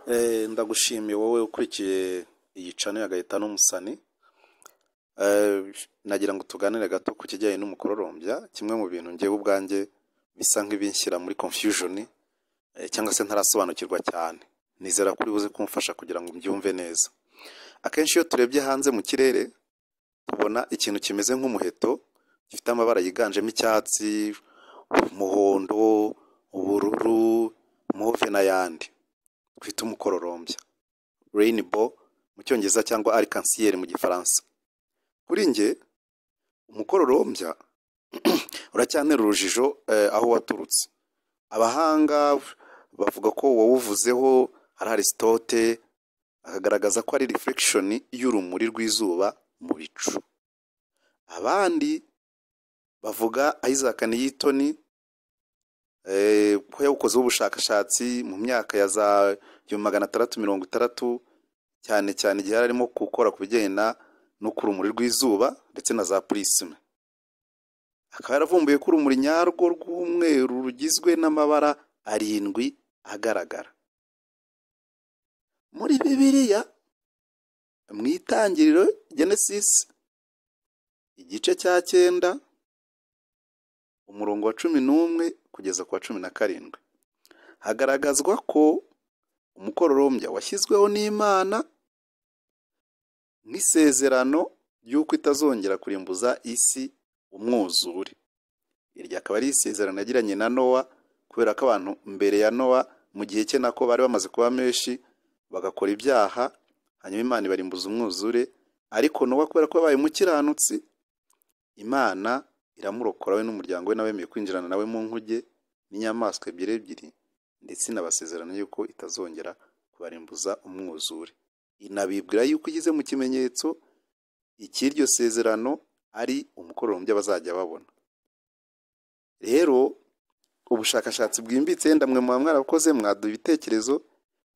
Ndagushimiye wowe ukurikiye iyi channel ya Gaetano Musani. Nagira ngo tuganire gato ku kijyanye n'umukororombya, kimwe mu bintu ngewe ubwanjye bisa nk'ibinshyira muri confusion cyangwa se ntarasobanukirwa cyane. Nizera kuri buze kumfasha kugira ngo mbyumve neza. Akenshi iyo turebye hanze mu kirere tubona ikintu kimeze nk'umuheto gifite amabara yiganjemo icyatsi, umuhondo, ubururu, mauve n'ayandi. Twita umukororombya, rainbow mu cyongereza cyangwa arc-en-ciel mu gifaransa. Kuri nge umukororombya uracyantera urujijo aho waturutse. Abahanga bavuga ko wawuvuzeho ari Aristote, akagaragaza ko ari reflection y'urumuri rw'izuba mu bicu. Abandi bavuga Isaac Newton ko yawukozeho ubushakashatsi mu myaka ya za 1660 cyane igihe arimo gukora ku bijyanye no kurumuri rw'izuba ndetse na za prisme. Akaba yaravumbuye ko urumuri nyarwo rw'umweru rugizwe n'amabara 7 agaragara. Muri Bibiliya mu itangiriro Genesis igice cya 9 umurongo wa 11 kugeza ku wa 17 hagaragazwa ko umukororombya washyizweho n'Imana nk'isezerano y'uko itazongera kurimbuza isi umwuzure. Iryo akaba ari isezerano yagiranye na Nowa, kubera ko abantu mbere ya Nowa mu gihe cye nako bari bamaze kuba menshi bagakora ibyaha, hanyuma Imana ibarimbuza umwuzure. Ariko Nowa kubera ko yabaye umukiranutsi, Imana iramurokora we n'umuryango we n'abemeye kwinjirana nawe mu nkuge n'inyamaswa ebyiri ndetse inabasezerano yuko itazongera kubarimbuza umwuzure. Inabibwira yuko igize mu kimenyetso ikiryo sezerano ari umukororombya bazajya babona. Rero ubushakashatsi bwimbitse yenda mwe mwarakoze mwaduha ibitekerezo,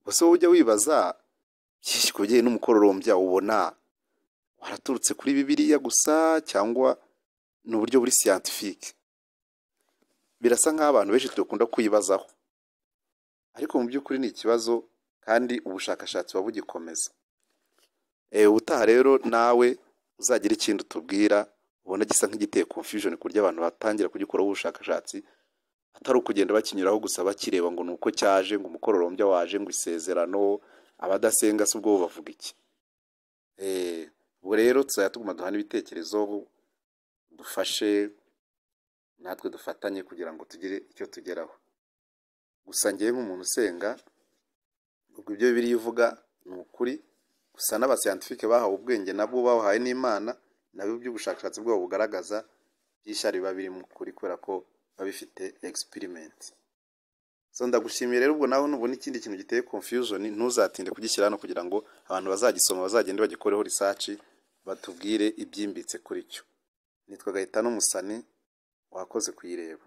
bose ujya wibaza byinshi ku bijyanye n'umukororombya ubona waraturutse kuri Bibiliya gusa cyangwa n'uburyo buri scientifique. Birasa nk'abantu benshi dukunda kwibazaho, ariko mu by'ukuri ni ikibazo kandi ubushakashatsi bugikomeza. Utaha rero nawe uzagira ikintu tubwira ubona gisa nk'igiteye confusion kurya abantu batangira kugikoraho ubushakashatsi, atari ukugenda bakinyuraho gusa bakireba ngo nuko cyaje ngo umukororombya waje ngo isezerano. Abadasenga se ubwo bavuga iki? Ubwo rero tuzajya tuguma duhana ibitekerezo, dufashe natwe dufatanye kugira ngo tugire icyo tugeraho. Gusa ngiye nk'umuntu usenga, ubwo ibyo Bibiliya ivuga ni ukuri, gusa n'abascientifique bahawe ubwenge nabwo bahawe n'Imana, nabo by'ubushakashatsi bwabo bugaragaza by'ishyari biba biri mu kuri kubera ko babifite experiment. So ndagushimiye rero, ubwo naho nubona ikindi kintu giteye confusion ntuzatinde kugishyira hano kugira ngo abantu bazagisoma bazagende bagikoreho research batubwire ibyimbitse kuri cyo. Nitwa Gaetano Musani, wakoze kuyireba.